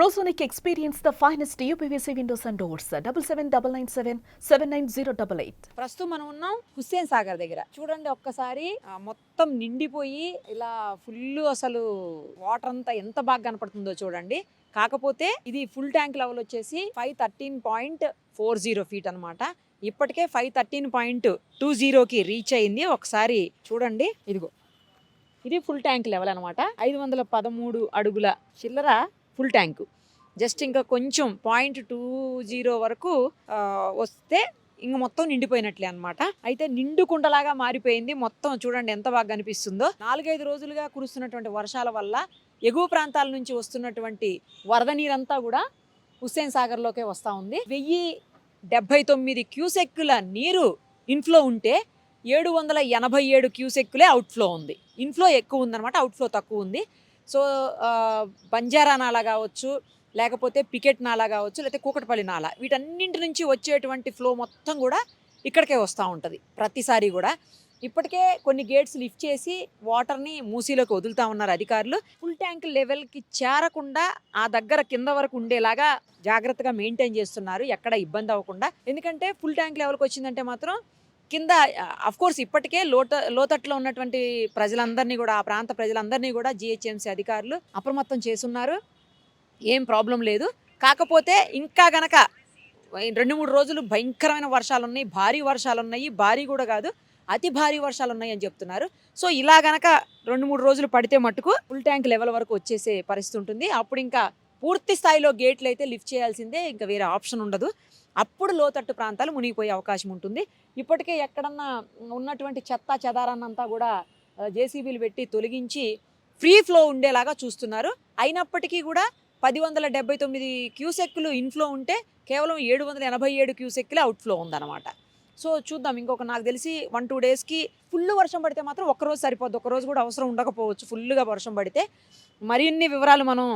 Prosonic, experience the finest UPVC windows and doors. 7799779088. ప్రస్తుతం మనం ఉన్నాం హుస్సేన్ సాగర్ దగ్గర. చూడండి ఒక్కసారి మొత్తం నిండిపోయి ఇలా ఫుల్ అసలు వాటర్ అంతా ఎంత బాగా కనపడుతుందో చూడండి. కాకపోతే ఇది ఫుల్ ట్యాంక్ లెవెల్ వచ్చేసి 513.40 ఫీట్ అనమాట. ఇప్పటికే 513.20కి రీచ్ అయింది. ఒకసారి చూడండి, ఇదిగో ఇది ఫుల్ ట్యాంక్ లెవెల్ అనమాట. 513 అడుగుల చిల్లర ఫుల్ ట్యాంకు. జస్ట్ ఇంకా కొంచెం 0.20 వరకు వస్తే ఇంక మొత్తం నిండిపోయినట్లే అనమాట. అయితే నిండు కుండలాగా మారిపోయింది. మొత్తం చూడండి ఎంత బాగా కనిపిస్తుందో. 4-5 రోజులుగా కురుస్తున్నటువంటి వర్షాల వల్ల ఎగువ ప్రాంతాల నుంచి వస్తున్నటువంటి వరద నీరంతా కూడా హుస్సేన్ సాగర్లోకే వస్తూ ఉంది. 1079 క్యూసెక్కుల నీరు ఇన్ఫ్లో ఉంటే 787 క్యూసెక్కులే అవుట్ఫ్లో ఉంది. ఇన్ఫ్లో ఎక్కువ ఉందన్నమాట, అవుట్ఫ్లో తక్కువ ఉంది. సో బంజారా నాలా కావచ్చు, లేకపోతే పికెట్ నాలా కావచ్చు, లేకపోతే కూకట్పల్లి నాలా, వీటన్నింటి నుంచి వచ్చేటువంటి ఫ్లో మొత్తం కూడా ఇక్కడికే వస్తూ ఉంటుంది ప్రతిసారి కూడా. ఇప్పటికే కొన్ని గేట్స్ లిఫ్ట్ చేసి వాటర్ని మూసీలోకి వదులుతూ ఉన్నారు అధికారులు. ఫుల్ ట్యాంక్ లెవెల్కి చేరకుండా ఆ దగ్గర కింద వరకు ఉండేలాగా జాగ్రత్తగా మెయింటైన్ చేస్తున్నారు, ఎక్కడ ఇబ్బంది అవ్వకుండా. ఎందుకంటే ఫుల్ ట్యాంక్ లెవెల్కి వచ్చిందంటే మాత్రం కింద అఫ్కోర్స్ ఇప్పటికే లోతట్లో ఉన్నటువంటి ప్రజలందరినీ కూడా, ఆ ప్రాంత ప్రజలందరినీ కూడా జిహెచ్ఎంసీ అధికారులు అప్రమత్తం చేస్తున్నారు. ఏం ప్రాబ్లం లేదు. కాకపోతే ఇంకా గనక 2-3 రోజులు భయంకరమైన వర్షాలు ఉన్నాయి, భారీ వర్షాలు ఉన్నాయి. భారీ కూడా కాదు, అతి భారీ వర్షాలు ఉన్నాయి అని చెప్తున్నారు. సో ఇలా గనక 2-3 రోజులు పడితే మట్టుకు ఫుల్ ట్యాంక్ లెవెల్ వరకు వచ్చేసే పరిస్థితి ఉంటుంది. అప్పుడు ఇంకా పూర్తి స్థాయిలో గేట్లు అయితే లిఫ్ట్ చేయాల్సిందే, ఇంకా వేరే ఆప్షన్ ఉండదు. అప్పుడు లోతట్టు ప్రాంతాలు మునిగిపోయే అవకాశం ఉంటుంది. ఇప్పటికే ఎక్కడన్నా ఉన్నటువంటి చెత్త చెదారాన్నంతా కూడా జేసీబీలు పెట్టి తొలగించి ఫ్రీ ఫ్లో ఉండేలాగా చూస్తున్నారు. అయినప్పటికీ కూడా 1079 క్యూసెక్కులు ఇన్ఫ్లో ఉంటే కేవలం 787 క్యూసెక్కులే అవుట్ఫ్లో ఉందన్నమాట. సో చూద్దాం, ఇంకొక నాకు తెలిసి 1-2 డేస్కి ఫుల్ వర్షం పడితే మాత్రం ఒక్కరోజు సరిపోద్ది, ఒక్కరోజు కూడా అవసరం ఉండకపోవచ్చు ఫుల్గా వర్షం పడితే. మరిన్ని వివరాలు మనం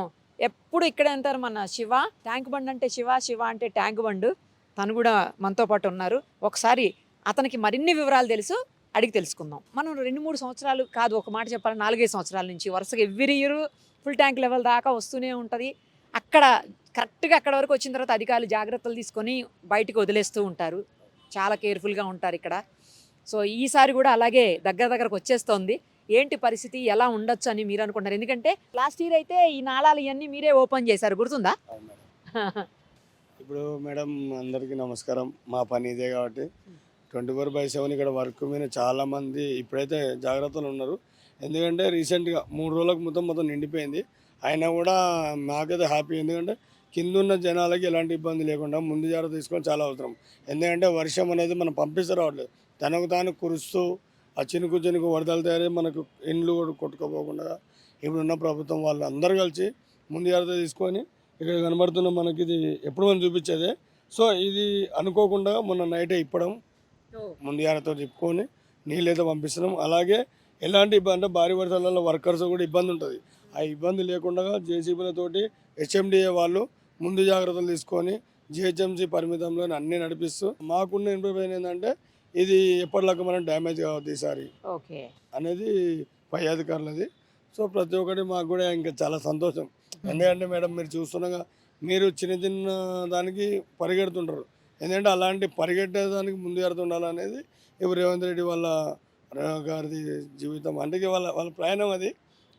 ఎప్పుడు ఇక్కడే అంటారు మన శివ, ట్యాంక్ బండ్ అంటే శివ, శివ అంటే ట్యాంక్ బండ్, తను కూడా మనతో పాటు ఉన్నారు. ఒకసారి అతనికి మరిన్ని వివరాలు తెలుసు, అడిగి తెలుసుకుందాం. మనం 2-3 సంవత్సరాలు కాదు, ఒక మాట చెప్పాలి, 4-5 సంవత్సరాల నుంచి వరుసగా every year full tank level దాకా వస్తూనే ఉంటుంది. అక్కడ కరెక్ట్గా అక్కడ వరకు వచ్చిన తర్వాత అధికారులు జాగ్రత్తలు తీసుకొని బయటకు వదిలేస్తూ ఉంటారు, చాలా కేర్ఫుల్గా ఉంటారు ఇక్కడ. సో ఈసారి కూడా అలాగే దగ్గరకు వచ్చేస్తోంది. ఏంటి పరిస్థితి, ఎలా ఉండొచ్చు అని మీరు అనుకుంటారు? ఎందుకంటే లాస్ట్ ఇయర్ అయితే ఈ నాళాలు ఇవన్నీ మీరే ఓపెన్ చేశారు, గుర్తుందా? ఇప్పుడు మేడం అందరికీ నమస్కారం. మా పని ఇదే కాబట్టి 24/7 ఇక్కడ వర్క్ మీద చాలామంది ఇప్పుడైతే జాగ్రత్తలు ఉన్నారు. ఎందుకంటే రీసెంట్గా 3 రోజులకు మొత్తం నిండిపోయింది. అయినా కూడా మాకైతే హ్యాపీ, ఎందుకంటే కింద ఉన్న జనాలకి ఎలాంటి ఇబ్బంది లేకుండా ముందు జాగ్రత్త తీసుకోవడం చాలా అవసరం. ఎందుకంటే వర్షం అనేది మనం పంపిస్తే రావట్లేదు, తనకు తాను కురుస్తూ ఆ చినుకు వరదలు తయారై మనకు ఇండ్లు కూడా కొట్టుకోపోకుండా ఇప్పుడున్న ప్రభుత్వం వాళ్ళు అందరూ కలిసి ముందు జాగ్రత్త తీసుకొని ఇక్కడ కనబడుతున్న మనకి ఇది ఎప్పుడు మనం చూపించేదే. సో ఇది అనుకోకుండా మొన్న నైటే ఇప్పడం, ముందు జాగ్రత్త తిప్పుకొని నీళ్ళైతే పంపిస్తున్నాం. అలాగే ఎలాంటి ఇబ్బంది అంటే భారీ వర్షాలలో వర్కర్స్ కూడా ఇబ్బంది ఉంటుంది. ఆ ఇబ్బంది లేకుండా జేసీబీలతోటి హెచ్ఎండిఏ వాళ్ళు ముందు జాగ్రత్తలు తీసుకొని జిహెచ్ఎంసీ పరిమితంలో అన్నీ నడిపిస్తూ మాకున్న ఇన్ఫర్మేషన్ ఏంటంటే ఇది ఎప్పటిలాగా మనం డ్యామేజ్ కావద్దు ఈసారి అనేది పై అధికారులది. సో ప్రతి ఒక్కటి మాకు కూడా ఇంకా చాలా సంతోషం. ఎందుకంటే మేడం మీరు చూస్తుండగా మీరు చిన్న దానికి పరిగెడుతుంటారు, ఎందుకంటే అలాంటి పరిగెట్టేదానికి ముందు జాగ్రత్త ఉండాలనేది ఇప్పుడు రేవంత్ రెడ్డి వాళ్ళ గారిది జీవితం, అంటే వాళ్ళ ప్రయాణం అది.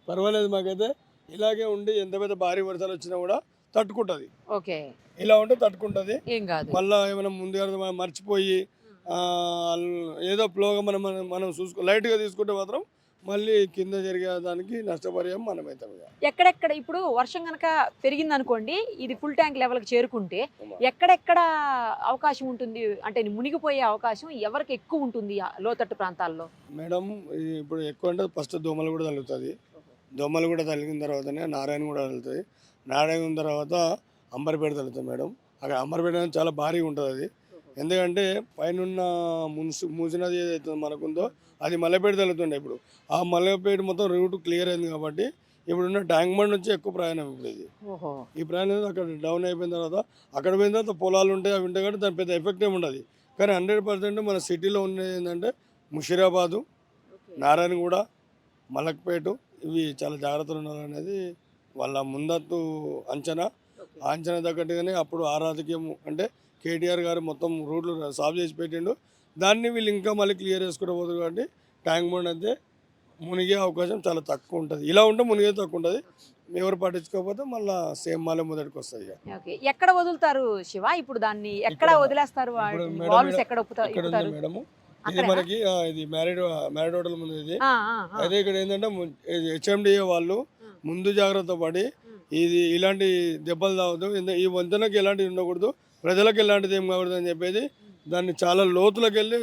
పర్వాలేదు, మాకైతే ఇలాగే ఉండి ఎంత పెద్ద భారీ వర్షాలు వచ్చినా కూడా తట్టుకుంటుంది. ఓకే, ఇలా ఉంటే తట్టుకుంటుంది, ఏం కాదు. మళ్ళీ ఏమైనా ముందు జాగ్రత్త మర్చిపోయి ఏదో ఫ్లోగా మనం చూసుకో లైట్గా తీసుకుంటే మాత్రం మళ్ళీ కింద జరిగే దానికి నష్టపరిహారం మనమైతే. ఎక్కడెక్కడ ఇప్పుడు వర్షం కనుక పెరిగింది అనుకోండి, ఇది ఫుల్ ట్యాంక్ లెవెల్కి చేరుకుంటే ఎక్కడెక్కడ అవకాశం ఉంటుంది, అంటే మునిగిపోయే అవకాశం ఎవరికి ఎక్కువ ఉంటుంది లోతట్టు ప్రాంతాల్లో? మేడం ఇప్పుడు ఎక్కువ అంటే ఫస్ట్ దోమలు కూడా తగులుతుంది. దోమలు కూడా తగిలిన తర్వాతనే నారాయణ కూడా తగులుతుంది. నారాయణ తర్వాత అంబర్పేట తగులుతుంది మేడం. అక్కడ అంబర్పేట చాలా భారీగా ఉంటుంది అది. ఎందుకంటే పైన మూసినది ఏదైతే మనకుందో అది మల్లెపేట తగులుతుండే. ఇప్పుడు ఆ మల్లెపేట మొత్తం రూట్ క్లియర్ అయింది కాబట్టి ఇప్పుడున్న ట్యాంక్ బండ్ నుంచి ఎక్కువ ప్రయాణం. ఇప్పుడు ఇది ఈ ప్రయాణం అక్కడ డౌన్ అయిపోయిన తర్వాత అక్కడ పోయిన తర్వాత పొలాలు ఉంటాయి, అవి ఉంటాయి కాబట్టి దాని పెద్ద ఎఫెక్ట్ ఏమి ఉండదు. కానీ 100% మన సిటీలో ఉన్నది ఏంటంటే ముషిరాబాదు, నారాయణగూడ, మలక్పేట, ఇవి చాలా జాగ్రత్తలు ఉండాలనేది వాళ్ళ ముందస్తు అంచనా. అంచనా తగ్గట్టుగానే అప్పుడు ఆ రాజకీయం అంటే కేటీఆర్ గారు మొత్తం రూట్లు సాల్వ్ చేసి పెట్టిండు. దాన్ని వీళ్ళు ఇంకా మళ్ళీ క్లియర్ చేసుకుంటూ పోతుంది కాబట్టి ట్యాంక్ బండ్ అయితే మునిగే అవకాశం చాలా తక్కువ ఉంటుంది. ఇలా ఉంటే మునిగే తక్కువ ఉంటుంది. ఎవరు పట్టించుకోకపోతే మళ్ళీ సేమ్ మళ్ళీ మొదటికి వస్తుంది. ఓకే, ఎక్కడ వదులుతారు శివ ఇప్పుడు దాన్ని? ఎక్కడ వదిలేస్తారు? ఇప్పుడు వాల్వ్స్ ఎక్కడ ఇక్కడ ఉంది మేడం. ఇది మనకి ఇది మ్యారీడ్ హోటల్ ముందు ఇది. అదే ఇక్కడ ఏంటంటే హెచ్ఎండిఏ వాళ్ళు ముందు జాగ్రత్త పడి ఇది ఇలాంటి దెబ్బలు తాగదు, ఈ వంతెనకి ఎలాంటివి ఉండకూడదు, ప్రజలకు ఎలాంటిది ఏం కాకూడదు అని చెప్పేది దాన్ని చాలా లోతులకు వెళ్ళి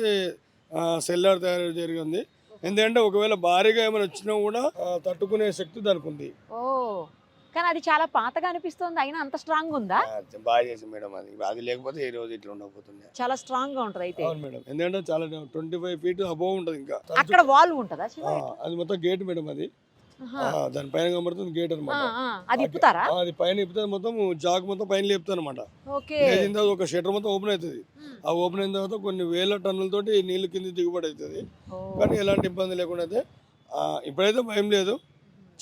సెల్లార్ తయారు జరిగింది. ఎందుకంటే ఒకవేళ భారీగా ఏమైనా వచ్చినా కూడా తట్టుకునే శక్తి దానికి ఉంది. ఓ, కానీ అది చాలా పాతగా అనిపిస్తుంది, అయినా అంత స్ట్రాంగ్ ఉందా? బాగా చేసి మేడం. అది లేకపోతే ఈ రోజు ఇట్లా ఉండకపోతుంది. చాలా స్ట్రాంగ్ గా ఉంటది అయితే. అవును మేడం, ఎందుకంటే చాలా 25 feet అబోవ్ ఉంటుంది. ఇంకా అక్కడ వాల్ ఉంటదా శివ? అది మొత్తం గేట్ మేడం. అది దాని పైన కనబడుతుంది గేట్ అనమాట. అది ఇప్పుతారా? అది పైన ఇప్పుతుంది, మొత్తం జాక్ మొత్తం పైన లేపుతుంది అనమాట. ఒక షటర్ మొత్తం ఓపెన్ అవుతుంది. ఆ ఓపెన్ అయిన తర్వాత కొన్ని వేల టన్నులతోటి నీళ్లు కింద దిగుబడి అవుతుంది. కానీ ఎలాంటి ఇబ్బంది లేకుండా అయితే ఇప్పుడైతే భయం లేదు.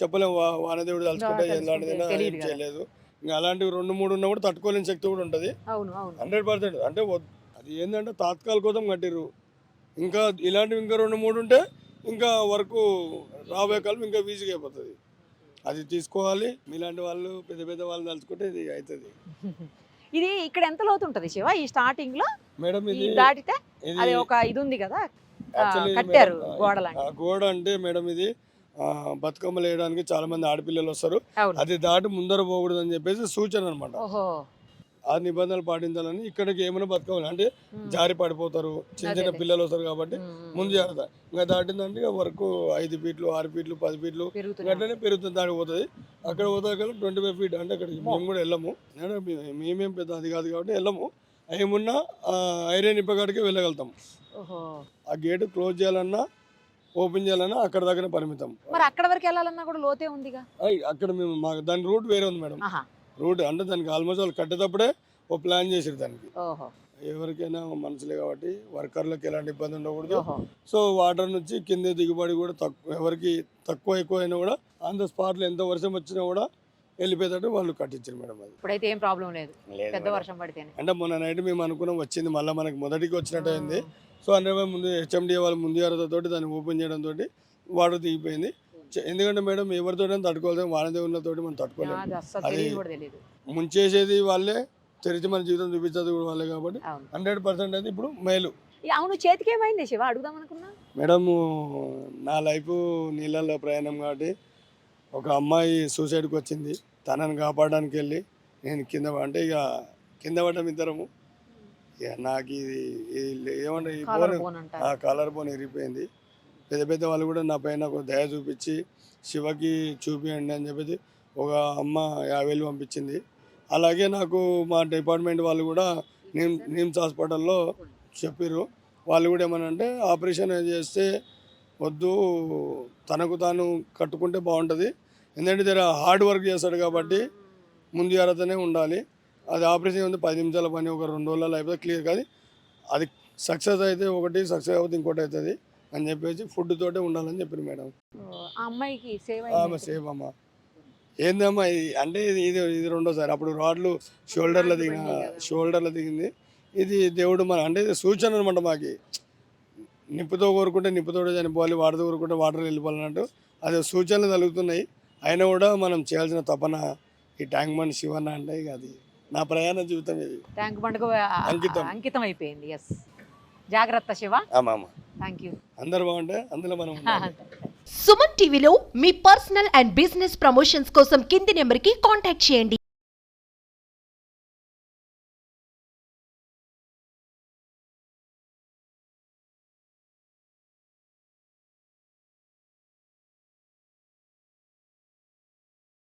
చెప్పలేము, వానదేవుడు తలుచుకుంటే ఎలాంటిదైనా ఏం చేయలేదు. ఇంకా అలాంటివి 2-3 ఉన్నా కూడా తట్టుకోలేని శక్తి కూడా ఉంటుంది 100%. అంటే అది ఏంటంటే తాత్కాల కోసం కట్టిర్రు. ఇంకా ఇలాంటివి ఇంకా 2-3 ఉంటే ఇంకా వరకు రాబోయే కాలం ఇంకా ఈజీగా అయిపోతుంది. అది తీసుకోవాలి. మీలాంటి వాళ్ళు పెద్ద పెద్ద వాళ్ళు తలుచుకుంటే ఇది అవుతుంది. ఇది ఇక్కడ ఎంత లోతు ఉంటుంది శివ ఈ స్టార్టింగ్ లో మేడం? ఇది దాటితే అది ఒక ఇది ఉంది కదా కట్టారు గోడ అంటే మేడం ఇది బతుకమ్మలు వేయడానికి చాలా మంది ఆడపిల్లలు వస్తారు. అది దాటి ముందర పోకూడదు అని చెప్పేసి సూచన అనమాట. ఆ నిబంధనలు పాటించాలని ఇక్కడికి ఏమైనా బతుకమ్మలు అంటే జారి పడిపోతారు, చిన్న చిన్న పిల్లలు వస్తారు కాబట్టి ముందు జాగ్రత్త. ఇంకా దాటిందంటే వరకు 5 feet 6 feet 10 feet అట్లనే పెరుగుతుంది. దానికి పోతుంది. అక్కడ పోతే 25 feet అంటే అక్కడికి మేము కూడా వెళ్ళము. మేమేం పెద్ద అది కాదు కాబట్టి వెళ్ళము. ఏమున్నా ఐరన్ ఇప్పగాడికి వెళ్ళగలుగుతాం. ఆ గేట్ క్లోజ్ చేయాలన్నా ఓపెన్ చేయాలన్నా అక్కడ దగ్గర పరిమితం. మరి అక్కడ వరకు వెళ్ళాలన్నా కూడా లోతే ఉందిగా. అక్కడ మేము దాని రూట్ వేరే ఉంది మేడం. రూట్ అంటే దానికి ఆల్మోస్ట్ వాళ్ళు కట్టేటప్పుడే ఓ ప్లాన్ చేసారు దానికి. ఎవరికైనా మనుషులే కాబట్టి వర్కర్లకు ఎలాంటి ఇబ్బంది ఉండకూడదు. సో వాటర్ నుంచి కింద దిగుబడి కూడా ఎవరికి తక్కువ ఎక్కువ అయినా కూడా ఆన్ ద స్పాట్లో ఎంత వర్షం వచ్చినా కూడా వెళ్ళిపోయేటట్టు వాళ్ళు కట్టించారు మేడం. అది ఇప్పుడైతే ఏం ప్రాబ్లం లేదు, పెద్ద వర్షం పడితే. అంటే మొన్న నైట్ మేము అనుకున్నాం వచ్చింది, మళ్ళీ మనకి మొదటికి వచ్చినట్టు అయింది. సో అంటే ముందు హెచ్ఎండిఏ వాళ్ళు ముందు జాగ్రత్తతోటి దాన్ని ఓపెన్ చేయడంతో వాటర్ దిగిపోయింది. ఎందుకంటే మేడం ఎవరితో తట్టుకోవాలి, వానదేవులతో మనం తట్టుకోలేము. ముంచేసేది వాళ్ళే, తెరిచి మన జీవితం చూపించేది కూడా వాళ్ళే కాబట్టి 100% అయితే ఇప్పుడు మేలు. అవును, చేతికి ఏమైంది శివ అడుగుదాం అనుకున్నా మేడం? నా లైఫ్ నీళ్ళల్లో ప్రయాణం కాబట్టి ఒక అమ్మాయి సూసైడ్కి వచ్చింది. తనని కాపాడడానికి వెళ్ళి నేను కింద పడ్డాం ఇద్దరము. ఇక నాకు ఇది ఏమంటే కాలర్ బోన్ ఇరిగిపోయింది. పెద్ద పెద్ద వాళ్ళు కూడా నా పైన ఒక దయ చూపించి శివకి చూపియండి అని చెప్పేసి ఒక అమ్మ 50,000 పంపించింది. అలాగే నాకు మా డిపార్ట్మెంట్ వాళ్ళు కూడా నిమ్స్ హాస్పిటల్లో చెప్పారు. వాళ్ళు కూడా ఏమనంటే ఆపరేషన్ చేస్తే వద్దు, తనకు తాను కట్టుకుంటే బాగుంటుంది. ఎందుకంటే జర హార్డ్ వర్క్ చేస్తాడు కాబట్టి ముందు జాగ్రత్తనే ఉండాలి. అది ఆపరేషన్ ఉంది 10 నిమిషాల పని, ఒక 2 రోజులలో అయిపోతే క్లియర్ కాదు. అది సక్సెస్ అయితే ఒకటి, సక్సెస్ అవుతుంది ఇంకోటి అవుతుంది అని చెప్పేసి ఫుడ్ తోటే ఉండాలని చెప్పారు మేడం. అమ్మాయికి సేవ్ అమ్మ ఏందమ్మా అంటే ఇది 2వ సారి. అప్పుడు రాడ్లు షోల్డర్లో దిగింది. ఇది దేవుడు అంటే ఇది సూచన అనమాట. మాకి నిప్పుతో కోరుకుంటే నిప్పుతోటే చనిపోవాలి, వాటర్తో కోరుకుంటే వాటర్ వెళ్ళిపోవాలన్నట్టు అది సూచనలు కలుగుతున్నాయి. అయినా కూడా మనం చేయాల్సిన తపన ఈ ట్యాంక్ బండ్ శివన్న అంటే ఇక అది నా ప్రయాణ జీవితం. ఇది ట్యాంక్ బండ్కు అంకితం అయిపోయింది. ఎస్, జాగ్రత్త శివ. Thank you. అందరు బాగుంటే అందులో మనం. సుమన్ టీవీలో మీ పర్సనల్ అండ్ బిజినెస్ ప్రమోషన్స్ కోసం కింది నెంబర్కి కాంటాక్ట్ చేయండి.